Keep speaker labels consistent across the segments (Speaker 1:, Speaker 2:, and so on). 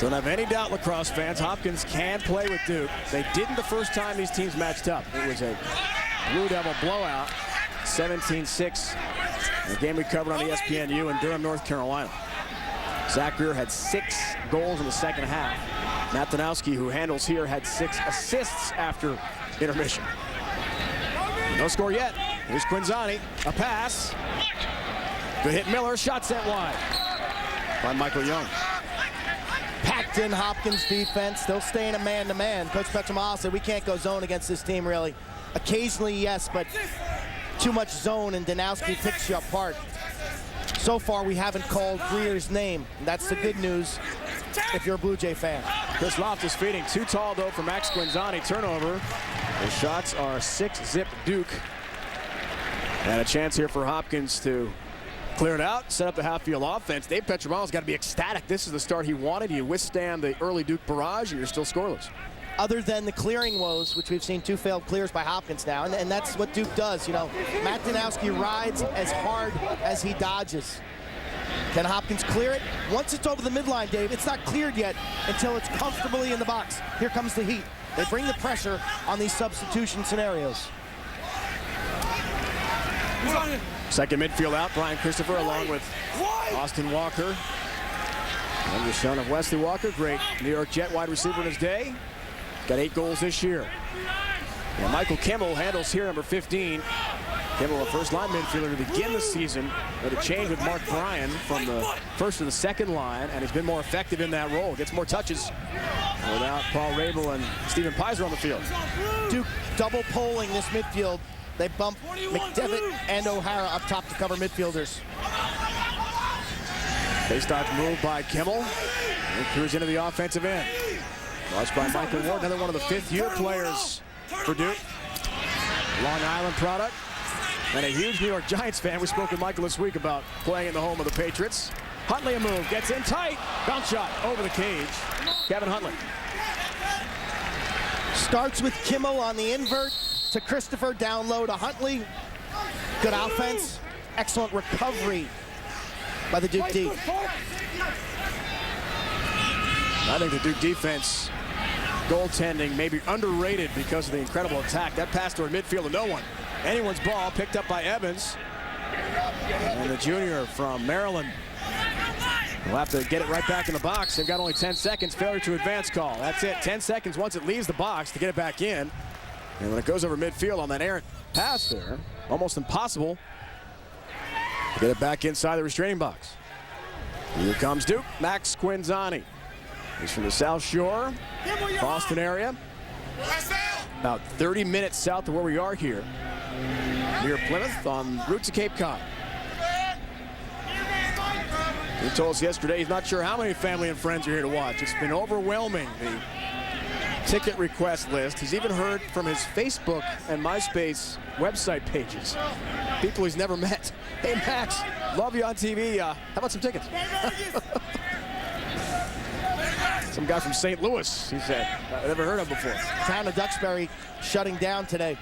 Speaker 1: Don't have any doubt, Lacrosse fans, Hopkins can play with Duke. They didn't the first time these teams matched up. It was a Blue Devil blowout, 17-6. The game we covered on ESPNU in Durham, North Carolina. Zach Greer had 6 goals in the second half. Matt Danowski, who handles here, had 6 assists after intermission. No score yet. Here's Quinzani, a pass. Good hit Miller, shot sent wide by Michael Young.
Speaker 2: Packed in Hopkins defense, still staying a man-to-man. Coach Petromala said we can't go zone against this team really. Occasionally, yes, but too much zone and Danowski picks you apart. So far, we haven't called Greer's name. That's the good news if you're a Blue Jay fan.
Speaker 1: Chris Loftus feeding, too tall though for Max Quinzani. Turnover. The shots are 6-zip Duke. And a chance here for Hopkins to clear it out, set up the half-field offense. Dave Petromala's got to be ecstatic. This is the start he wanted. You withstand the early Duke barrage, and you're still scoreless.
Speaker 2: Other than the clearing woes, which we've seen 2 failed clears by Hopkins now, and that's what Duke does. You know, Matt Danowski rides as hard as he dodges. Can Hopkins clear it? Once it's over the midline, Dave, it's not cleared yet until it's comfortably in the box. Here comes the heat. They bring the pressure on these substitution scenarios.
Speaker 1: Second midfield out, Brian Christopher along with Austin Walker. And the son of Wesley Walker, great New York Jet wide receiver in his day. Got 8 goals this year. And Michael Kimmel handles here, number 15. Kimmel, a first-line midfielder to begin the season. But a change with Mark Bryan from the first to the second line, and he's been more effective in that role. Gets more touches without Paul Rabel and Stephen Pizer on the field.
Speaker 2: Duke double polling this midfield. They bump McDevitt and O'Hara up top to cover midfielders.
Speaker 1: Face-dodge move by Kimmel. And cruise into the offensive end. Watched by Michael Ward, another one of the 5th-year players for Duke. Long Island product. And a huge New York Giants fan. We spoke with Michael this week about playing in the home of the Patriots. Huntley a move, gets in tight. Bounce shot over the cage. Kevin Huntley.
Speaker 2: Starts with Kimmel on the invert to Christopher, down low to Huntley. Good offense. Excellent recovery by the Duke D.
Speaker 1: I think the Duke defense goaltending may be underrated because of the incredible attack. That pass toward midfield to no one. Anyone's ball picked up by Evans. And the junior from Maryland will have to get it right back in the box. They've got only 10 seconds. Failure to advance call. That's it. 10 seconds once it leaves the box to get it back in. And when it goes over midfield on that errant pass there, almost impossible to get it back inside the restraining box. Here comes Duke. Max Quinzani. He's from the South Shore, Boston area. About 30 minutes south of where we are here, near Plymouth, en route to Cape Cod. He told us yesterday he's not sure how many family and friends are here to watch. It's been overwhelming, the ticket request list. He's even heard from his Facebook and MySpace website pages. People he's never met. Hey, Max, love you on TV. How about some tickets? Some guy from St. Louis, he said. I've never heard of before.
Speaker 2: Town of Duxbury shutting down today.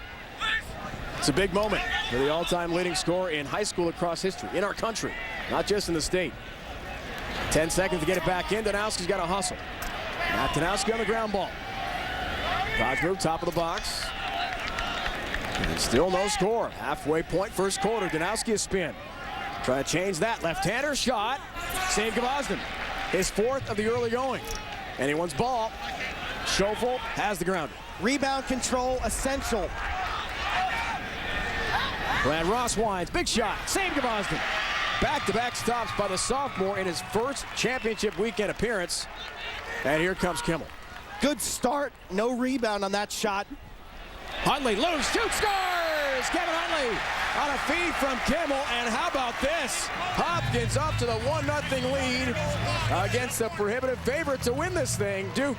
Speaker 1: It's a big moment for the all-time leading scorer in high school lacrosse history, in our country, not just in the state. 10 seconds to get it back in. Danowski's got to hustle. Matt Danowski on the ground ball. Dodge move, top of the box. And still no score. Halfway point, first quarter. Danowski a spin. Trying to change that. Left-hander shot. Save Gvozden. His 4th of the early going. Anyone's ball. Schofield has the grounder.
Speaker 2: Rebound control essential.
Speaker 1: Brad Ross winds. Big shot. Save Gvozden. Back-to-back stops by the sophomore in his first championship weekend appearance. And here comes Kimmel.
Speaker 2: Good start. No rebound on that shot.
Speaker 1: Huntley loose. Shoots. Scores! Kevin Huntley on a feed from Kimmel. And how about this? Hopkins up to the 1-0 lead against the prohibitive favorite to win this thing, Duke.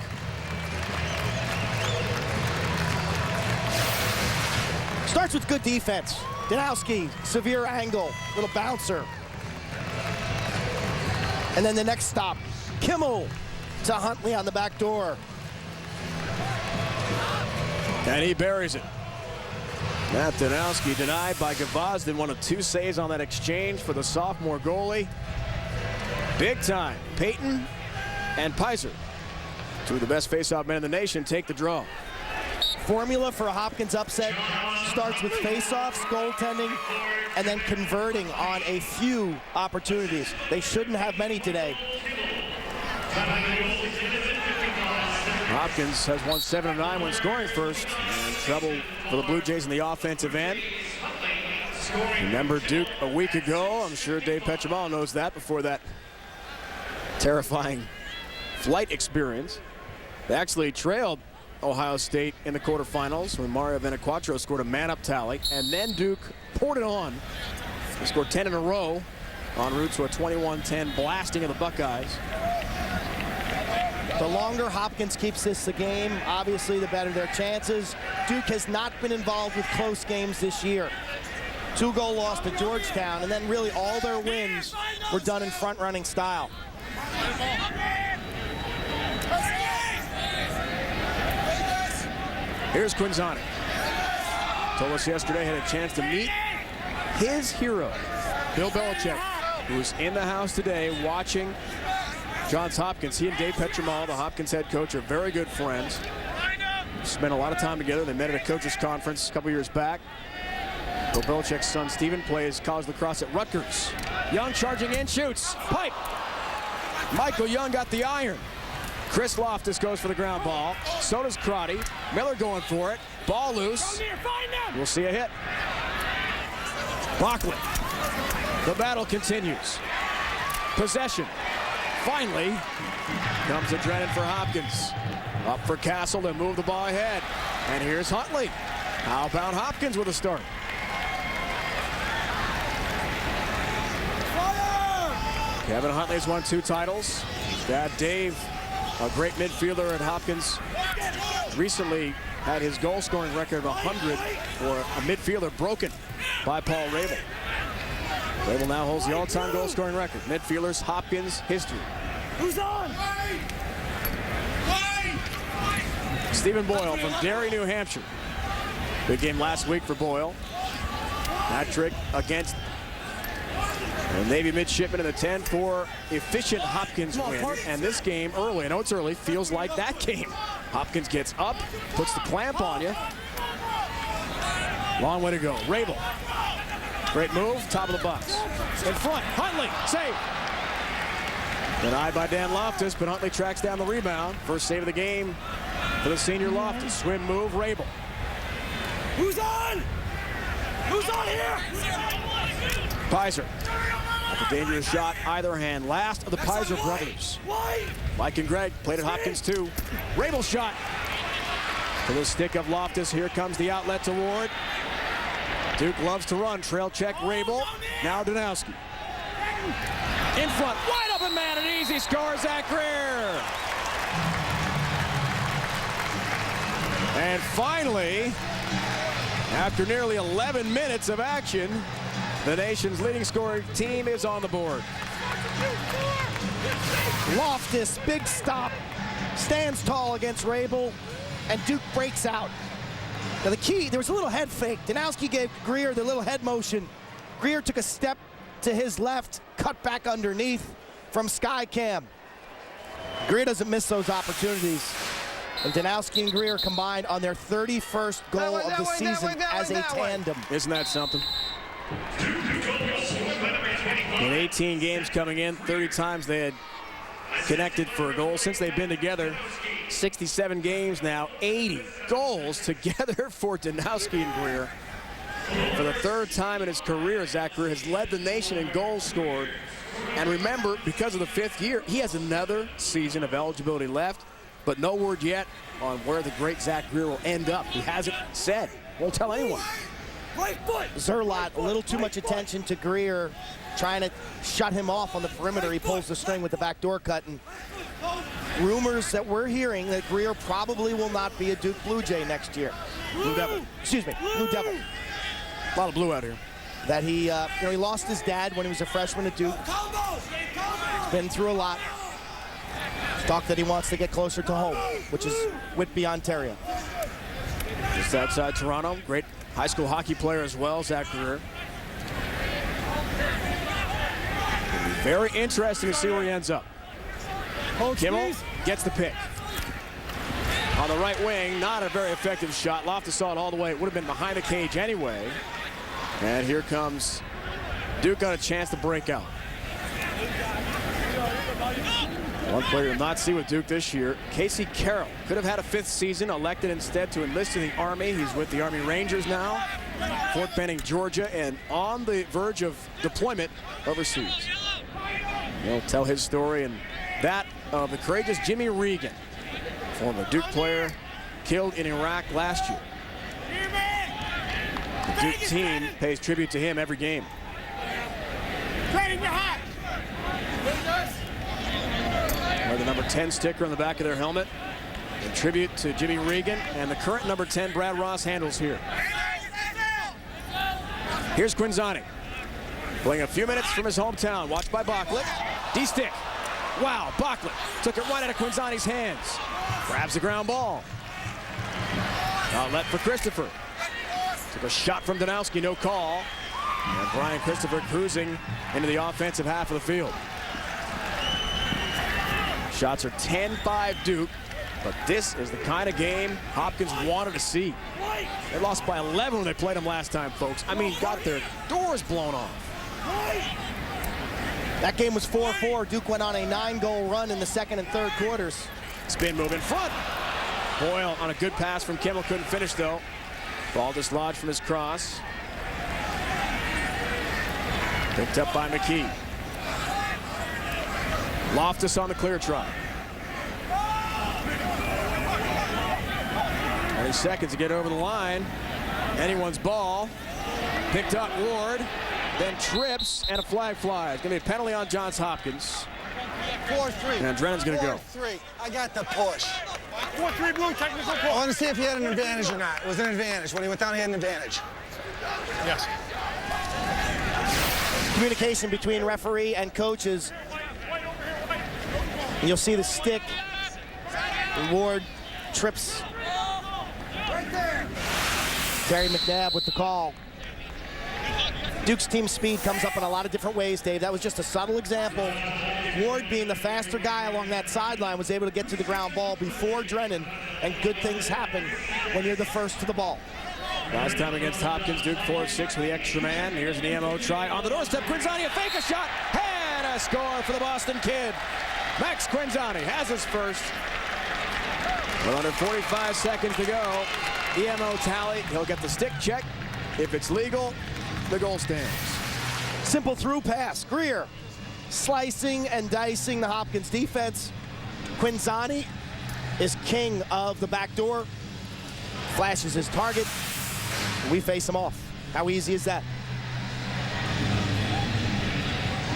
Speaker 2: Starts with good defense. Danowski, severe angle, little bouncer. And then the next stop, Kimmel to Huntley on the back door.
Speaker 1: And he buries it. Matt Danowski denied by Gvozden, one of 2 saves on that exchange for the sophomore goalie. Big time. Peyton and Pizer Two of the best face-off men in the nation take the draw.
Speaker 2: Formula for a Hopkins upset starts with face-offs, goaltending, and then converting on a few opportunities. They shouldn't have many today.
Speaker 1: Hopkins has won 7 of 9 when scoring first. And trouble for the Blue Jays in the offensive end. Remember Duke a week ago. I'm sure Dave Petrobal knows that before that terrifying flight experience. They actually trailed Ohio State in the quarterfinals when Mario Venaquatro scored a man-up tally, and then Duke poured it on. They scored 10 in a row en route to a 21-10 blasting of the Buckeyes.
Speaker 2: The longer Hopkins keeps this a game, obviously the better their chances. Duke has not been involved with close games this year. 2-goal loss to Georgetown, and then really all their wins were done in front-running style.
Speaker 1: Here's Quinzani. Told us yesterday had a chance to meet his hero, Bill Belichick, who's in the house today watching Johns Hopkins. He and Dave Petrobal, the Hopkins head coach, are very good friends. Spent a lot of time together. They met at a coaches conference a couple years back. Bill Belichick's son Steven plays college lacrosse at Rutgers. Young charging in, shoots, pipe. Michael Young got the iron. Chris Loftus goes for the ground ball. So does Crotty. Miller going for it. Ball loose. We'll see a hit. Bockley. The battle continues. Possession. Finally comes a Drennan for Hopkins. Up for Castle to move the ball ahead. And here's Huntley. How about Hopkins with a start? Kevin Huntley's won 2 titles. Dad Dave, a great midfielder at Hopkins, recently had his goal-scoring record of 100 for a midfielder broken by Paul Rabel. Rabel now holds the all-time goal-scoring record. Midfielders, Hopkins, history.
Speaker 2: Who's on?
Speaker 1: Stephen Boyle from Derry, New Hampshire. Big game last week for Boyle. Hat trick against the Navy midshipman in the 10-4 efficient Hopkins win. And this game early, I know it's early, feels like that game. Hopkins gets up, puts the clamp on you. Long way to go. Rabel. Great move, top of the box. In front, Huntley, save. Denied by Dan Loftus, but Huntley tracks down the rebound. First save of the game for the senior Loftus. Swim move, Rabel.
Speaker 2: Who's on? Who's on here?
Speaker 1: Pizer. That's a dangerous shot, either hand. Last of the Pizer brothers. Mike and Greg played at Hopkins too. Rabel shot. To the stick of Loftus. Here comes the outlet to Ward. Duke loves to run. Trail check, Rabel. Now Danowski. In front, wide open man, an easy score, Zach Greer. And finally, after nearly 11 minutes of action, the nation's leading scoring team is on the board.
Speaker 2: Loftus, big stop, stands tall against Rabel, and Duke breaks out. Now the key, there was a little head fake. Danowski gave Greer the little head motion. Greer took a step to his left, cut back underneath from Sky Cam. Greer doesn't miss those opportunities. And Danowski and Greer combined on their 31st goal of the season as a tandem.
Speaker 1: Isn't that something? In 18 games coming in, 30 times they had connected for a goal since they've been together. 67 games now, 80 goals together for Danowski and Greer. For the 3rd time in his career, Zach Greer has led the nation in goals scored. And remember, because of the 5th year, he has another season of eligibility left, but no word yet on where the great Zach Greer will end up. He hasn't said, won't tell anyone.
Speaker 2: Right foot. Zerlot, a little too much attention to Greer, trying to shut him off on the perimeter. He pulls the string with the backdoor cut. And rumors that we're hearing that Greer probably will not be a Duke Blue Jay next year.
Speaker 1: Blue Devil.
Speaker 2: Excuse me, Blue Devil.
Speaker 1: A lot of blue out here.
Speaker 2: That he lost his dad when he was a freshman at Duke. He's been through a lot. Talk that he wants to get closer to home, which is Whitby, Ontario.
Speaker 1: Just outside Toronto, great high school hockey player as well, Zach Greer. Very interesting to see where he ends up. Kimmel gets the pick. On the right wing, not a very effective shot. Loftus saw it all the way. It would have been behind the cage anyway. And here comes Duke, got a chance to break out. One player you'll not see with Duke this year, Casey Carroll. Could have had a 5th season, elected instead to enlist in the Army. He's with the Army Rangers now. Fort Benning, Georgia, and on the verge of deployment overseas. He'll tell his story and that of the courageous Jimmy Regan, former Duke player, killed in Iraq last year. The Duke team pays tribute to him every game. Wear the number 10 sticker on the back of their helmet. In tribute to Jimmy Regan, and the current number 10, Brad Ross, handles here. Here's Quinzani, playing a few minutes from his hometown. Watched by Bachlet. D-stick. Wow, Bachlet took it right out of Quinzani's hands. Grabs the ground ball. Outlet for Christopher. Took a shot from Danowski, no call. And Brian Christopher cruising into the offensive half of the field. Shots are 10-5 Duke, but this is the kind of game Hopkins wanted to see. They lost by 11 when they played them last time, folks. I mean, got their doors blown off.
Speaker 2: That game was 4-4. Duke went on a 9-goal run in the second and third quarters.
Speaker 1: Spin move in front. Boyle on a good pass from Kimmel, couldn't finish though. Ball dislodged from his cross. Picked up by McKee. Loftus on the clear try. 30 seconds to get over the line. Anyone's ball. Picked up Ward, then trips, and a flag flies. Gonna be a penalty on Johns Hopkins.
Speaker 3: 4-3.
Speaker 1: And Drennan's gonna go.
Speaker 3: 4-3. I got the push.
Speaker 4: 4-3 blue, technical push.
Speaker 3: I want to see if he had an advantage or not. It was an advantage. When he went down, he had an advantage.
Speaker 4: Yes.
Speaker 2: Communication between referee and coaches. And you'll see the stick. And Ward trips. Terry McNabb with the call. Duke's team speed comes up in a lot of different ways, Dave. That was just a subtle example. Ward, being the faster guy along that sideline, was able to get to the ground ball before Drennan, and good things happen when you're the first to the ball.
Speaker 1: Last time against Hopkins, Duke 4-6 with the extra man. Here's an EMO try on the doorstep. Quinzani, a fake, a shot, and a score for the Boston Kid. Max Quinzani has his first. With under 45 seconds to go, EMO tally. He'll get the stick check. If it's legal, the goal stands.
Speaker 2: Simple through pass. Greer slicing and dicing the Hopkins defense. Quinzani is king of the back door. Flashes his target. We face him off. How easy is that?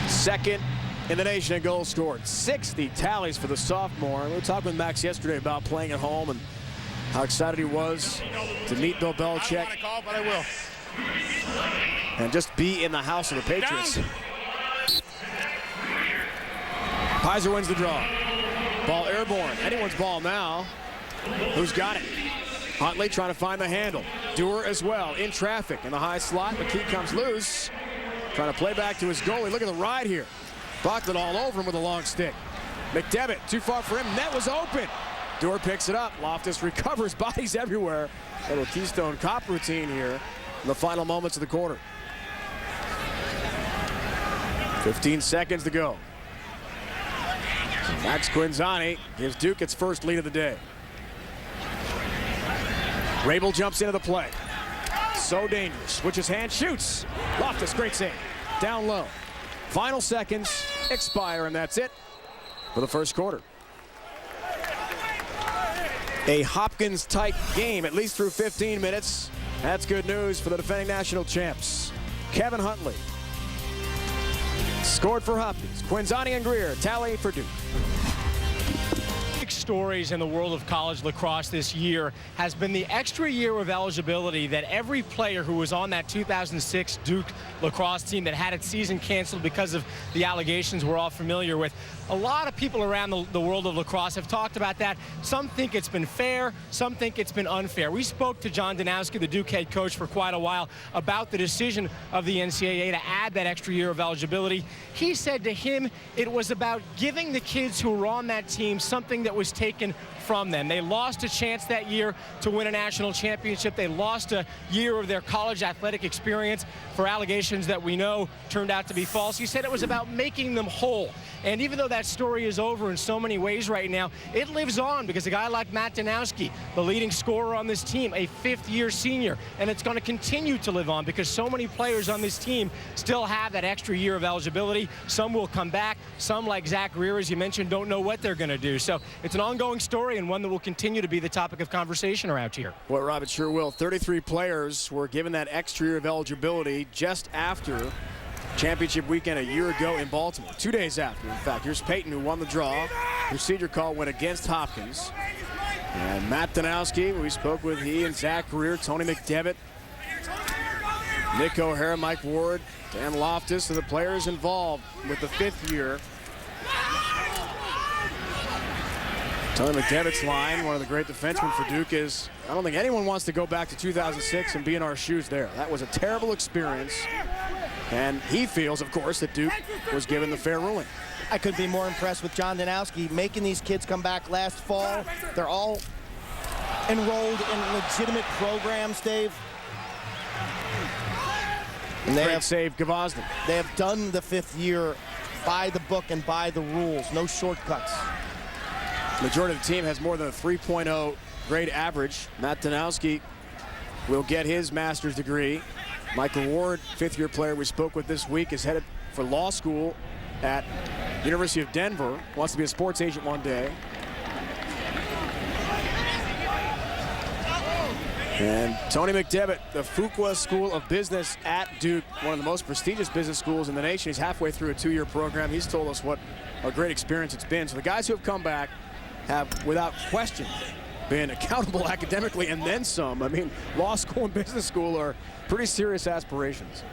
Speaker 1: Second in the nation in goals scored. 60 tallies for the sophomore. We were talking with Max yesterday about playing at home and how excited he was to meet Bill Belichick.
Speaker 4: I don't want to call, but I will.
Speaker 1: And just be in the house of the Patriots.
Speaker 4: Down.
Speaker 1: Pizer wins the draw. Ball airborne. Anyone's ball now. Who's got it? Huntley trying to find the handle. Dewar as well in traffic in the high slot. McKee comes loose. Trying to play back to his goalie. Look at the ride here. Bachlet all over him with a long stick. McDevitt too far for him. Net was open. Dewar picks it up. Loftus recovers. Bodies everywhere. Little Keystone Cop routine here in the final moments of the quarter. 15 seconds to go. Max Quinzani gives Duke its first lead of the day. Rabel jumps into the play. So dangerous. Switches hands, shoots. Loftus, great save. Down low. Final seconds expire, and that's it for the first quarter. A Hopkins-type game, at least through 15 minutes. That's good news for the defending national champs. Kevin Huntley scored for Hopkins. Quinzani and Greer tally for Duke.
Speaker 5: Big stories in the world of college lacrosse this year has been the extra year of eligibility that every player who was on that 2006 Duke lacrosse team that had its season canceled because of the allegations we're all familiar with. A lot of people around the world of lacrosse have talked about that. Some think it's been fair, some think it's been unfair. We spoke to John Danowski, the Duke head coach, for quite a while about the decision of the NCAA to add that extra year of eligibility. He said to him it was about giving the kids who were on that team something that was taken from them. They lost a chance that year to win a national championship. They lost a year of their college athletic experience for allegations that we know turned out to be false. He said it was about making them whole. And even though that story is over in so many ways right now, it lives on because a guy like Matt Danowski, the leading scorer on this team, a fifth-year senior, and it's going to continue to live on because so many players on this team still have that extra year of eligibility. Some will come back. Some, like Zach Greer, as you mentioned, don't know what they're going to do. So it's an ongoing story and one that will continue to be the topic of conversation around here.
Speaker 1: Well, Rob, it sure will. 33 players were given that extra year of eligibility just after championship weekend a year ago in Baltimore. 2 days after, in fact. Here's Peyton, who won the draw. Procedure call went against Hopkins. And Matt Danowski, we spoke with he and Zach Greer, Tony McDevitt, Nick O'Hara, Mike Ward, Dan Loftus, and the players involved with the fifth year. Tony McDevitt's line, one of the great defensemen for Duke, is I don't think anyone wants to go back to 2006 and be in our shoes there. That was a terrible experience. And he feels, of course, that Duke was given the fair ruling.
Speaker 2: I couldn't be more impressed with John Danowski making these kids come back last fall. They're all enrolled in legitimate programs, Dave. And they have
Speaker 1: saved Gvozden.
Speaker 2: They have done the fifth year by the book and by the rules. No shortcuts.
Speaker 1: Majority of the team has more than a 3.0 grade average. Matt Danowski will get his master's degree. Michael Ward, fifth-year player we spoke with this week, is headed for law school at University of Denver. Wants to be a sports agent one day. And Tony McDevitt, the Fuqua School of Business at Duke, one of the most prestigious business schools in the nation. He's halfway through a two-year program. He's told us what a great experience it's been. So the guys who have come back have, without question, been accountable academically and then some. I mean, law school and business school are pretty serious aspirations.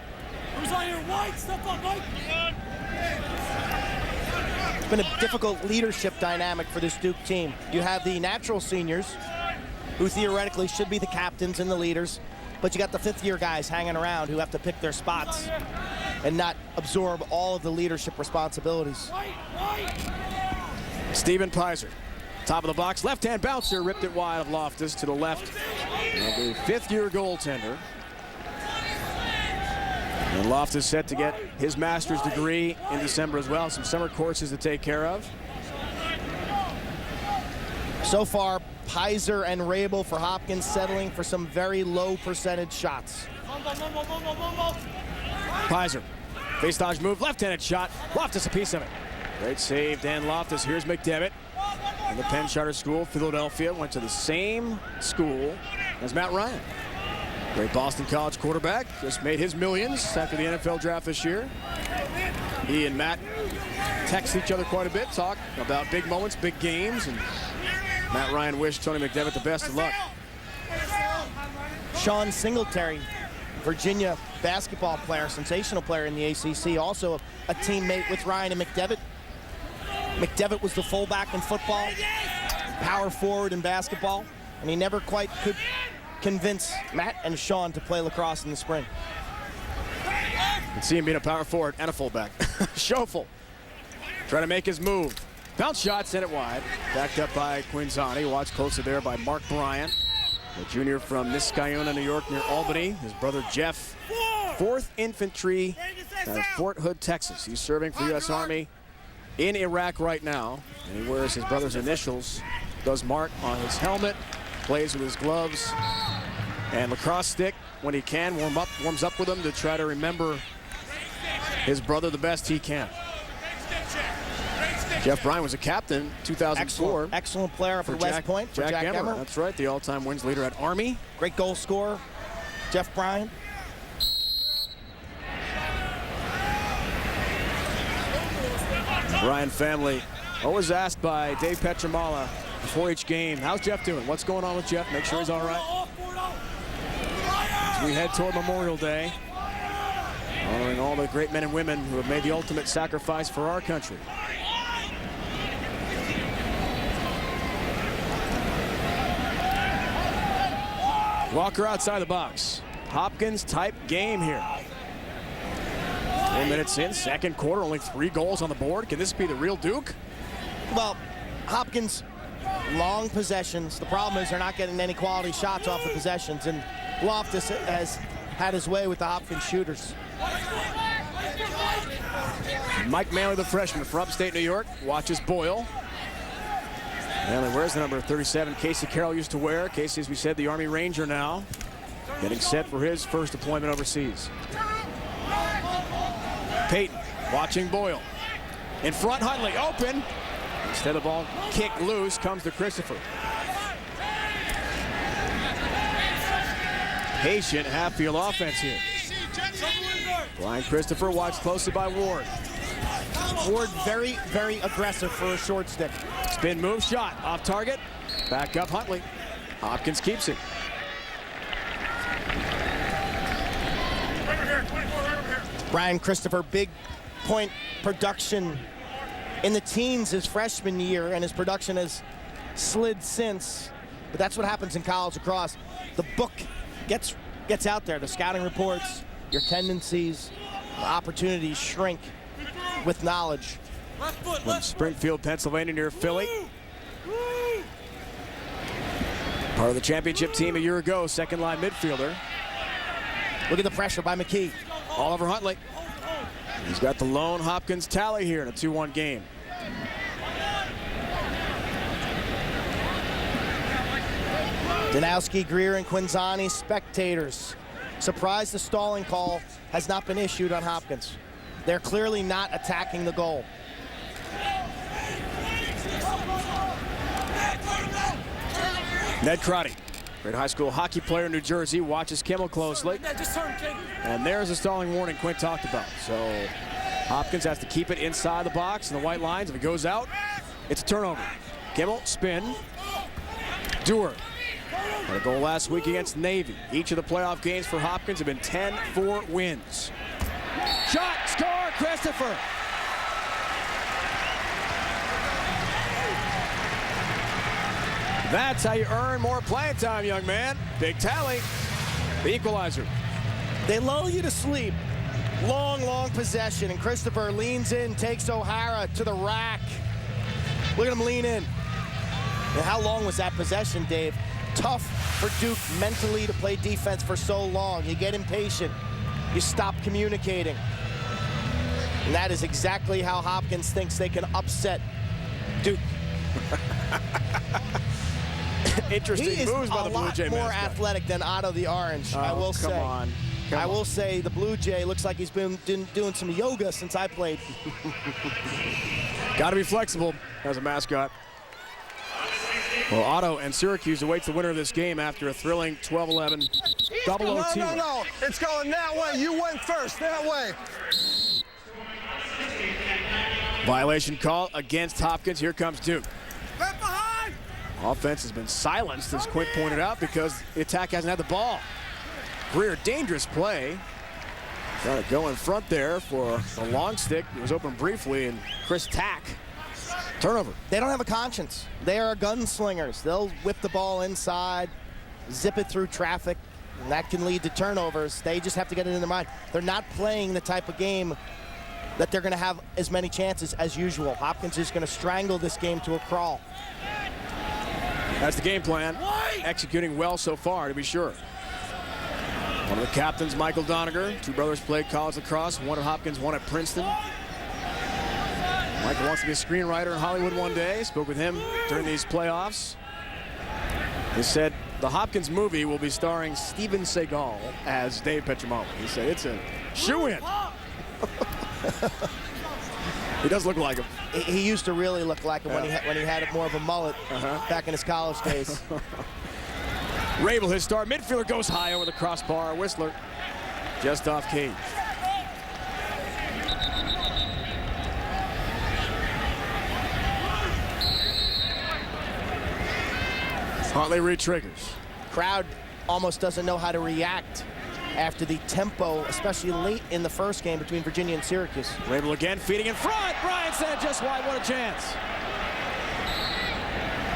Speaker 6: Who's on your white? Step up, Mike.
Speaker 2: It's been a difficult leadership dynamic for this Duke team. You have the natural seniors, who theoretically should be the captains and the leaders, but you got the fifth-year guys hanging around who have to pick their spots and not absorb all of the leadership responsibilities.
Speaker 1: Steven Pizer, top of the box, left-hand bouncer, ripped it wide of Loftus to the left. And the fifth-year goaltender. And Loftus set to get his master's degree in December as well. Some summer courses to take care of.
Speaker 2: So far, Pizer and Rabel for Hopkins settling for some very low percentage shots.
Speaker 1: Pizer, face dodge move, left-handed shot. Loftus a piece of it. Great save, Dan Loftus. Here's McDevitt. In the Penn Charter School, Philadelphia, went to the same school as Matt Ryan. Great Boston College quarterback, just made his millions after the NFL draft this year. He and Matt text each other quite a bit, talk about big moments, big games, and Matt Ryan wished Tony McDevitt the best of luck.
Speaker 2: Sean Singletary, Virginia basketball player, sensational player in the ACC, also a teammate with Ryan and McDevitt. McDevitt was the fullback in football, power forward in basketball, and he never quite could convince Matt and Sean to play lacrosse in the spring.
Speaker 1: You can see him being a power forward and a fullback. Schoeffel trying to make his move. Bounce shot, sent it wide. Backed up by Quinzani. Watched closer there by Mark Bryant, a junior from Niskayuna, New York, near Albany. His brother Jeff, 4th Infantry out of Fort Hood, Texas. He's serving for U.S. Army in Iraq right now. And he wears his brother's initials. Does mark on his helmet. Plays with his gloves and lacrosse stick when he can. Warms up with him to try to remember his brother the best he can. Jeff Bryan was a captain 2004.
Speaker 2: Excellent player for West Point for Jack Emmer.
Speaker 1: That's right, the all-time wins leader at Army.
Speaker 2: Great goal scorer, Jeff Bryan.
Speaker 1: Bryan family always asked by Dave Petramala before each game, how's Jeff doing? What's going on with Jeff? Make sure he's all right. As we head toward Memorial Day, honoring all the great men and women who have made the ultimate sacrifice for our country. Walker outside the box. Hopkins type game here. 4 minutes in, second quarter, only 3 goals on the board. Can this be the real Duke?
Speaker 2: Well, Hopkins long possessions. The problem is they're not getting any quality shots off the possessions, and Loftus has had his way with the Hopkins shooters.
Speaker 1: Mike Manley, the freshman from upstate New York, watches Boyle. Manley wears the number 37 Casey Carroll used to wear. Casey, as we said, the Army Ranger now, getting set for his first deployment overseas. Peyton watching Boyle. In front, Huntley open. Instead of the ball kicked loose, comes to Christopher. Patient half-field offense here. Brian Christopher watched closely by Ward.
Speaker 2: Ward very, very aggressive for a short stick.
Speaker 1: Spin move, shot, off target. Back up Huntley. Hopkins keeps it.
Speaker 2: Brian Christopher, big point production in the teens his freshman year, and his production has slid since. But that's what happens in college lacrosse. The book gets out there. The scouting reports, your tendencies, opportunities shrink with knowledge.
Speaker 1: From Springfield, Pennsylvania, near Philly. Part of the championship team a year ago, second line midfielder.
Speaker 2: Look at the pressure by McKee.
Speaker 1: Oliver Huntley. He's got the lone Hopkins tally here in a 2-1 game.
Speaker 2: Danowski, Greer, and Quinzani, spectators. Surprised the stalling call has not been issued on Hopkins. They're clearly not attacking the goal.
Speaker 1: Ned Crotty, great high school hockey player in New Jersey, watches Kimmel closely. And there's a stalling warning Quint talked about. So Hopkins has to keep it inside the box and the white lines. If it goes out, it's a turnover. Kimmel, spin. Dewar. Had a goal last week against Navy. Each of the playoff games for Hopkins have been 10-4 wins. Shot, score, Christopher. That's how you earn more playing time, young man. Big tally. The equalizer.
Speaker 2: They lull you to sleep. Long possession, and Christopher leans in, takes O'Hara to the rack. Look at him lean in. And how long was that possession, Dave? Tough for Duke mentally to play defense for so long. You get impatient. You stop communicating. And that is exactly how Hopkins thinks they can upset Duke.
Speaker 1: Interesting moves by the Blue Jay.
Speaker 2: He is a lot more athletic than Otto the Orange, I will say. I will say the Blue Jay looks like he's been doing some yoga since I played.
Speaker 1: Got to be flexible as a mascot. Well, Otto and Syracuse awaits the winner of this game after a thrilling 12-11 double OT.
Speaker 3: No. It's going that way. You went first, that way.
Speaker 1: Violation call against Hopkins. Here comes Duke.
Speaker 6: Left behind!
Speaker 1: Offense has been silenced, as Quint pointed out, because the attack hasn't had the ball. Greer, dangerous play. Trying to go in front there for a long stick. It was open briefly, and Chris Tack. Turnover.
Speaker 2: They don't have a conscience. They are gunslingers. They'll whip the ball inside, zip it through traffic, and that can lead to turnovers. They just have to get it in their mind. They're not playing the type of game that they're going to have as many chances as usual. Hopkins is going to strangle this game to a crawl.
Speaker 1: That's the game plan. Executing well so far, to be sure. One of the captains, Michael Doniger. Two brothers played college lacrosse, one at Hopkins, one at Princeton. Michael wants to be a screenwriter in Hollywood one day. Spoke with him during these playoffs. He said the Hopkins movie will be starring Steven Seagal as Dave Petromalo. He said it's a shoo-in. He does look like him.
Speaker 2: He used to really look like him when he had more of a mullet back in his college days.
Speaker 1: Rabel, his star midfielder, goes high over the crossbar. Whistler just off cage. Huntley re-triggers.
Speaker 2: Crowd almost doesn't know how to react after the tempo, especially late in the first game between Virginia and Syracuse.
Speaker 1: Rabel again, feeding in front. Bryan said just wide. What a chance.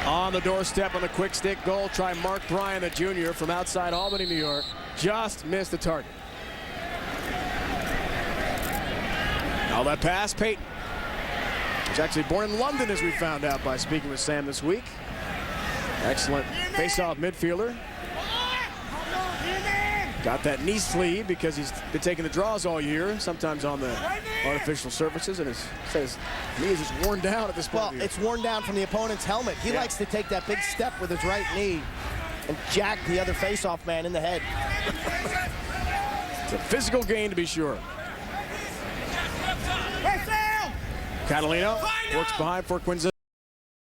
Speaker 1: On the doorstep on the quick stick goal. Try Mark Bryan, the junior from outside Albany, New York. Just missed the target. Now that pass, Peyton. He's actually born in London, as we found out by speaking with Sam this week. Excellent face-off midfielder. Got that knee sleeve because he's been taking the draws all year, sometimes on the artificial surfaces, and his knee is just worn down at this point.
Speaker 2: Well, it's worn down from the opponent's helmet. He likes to take that big step with his right knee and jack the other face-off man in the head.
Speaker 1: It's a physical gain, to be sure. Catalino works behind for Quinzel.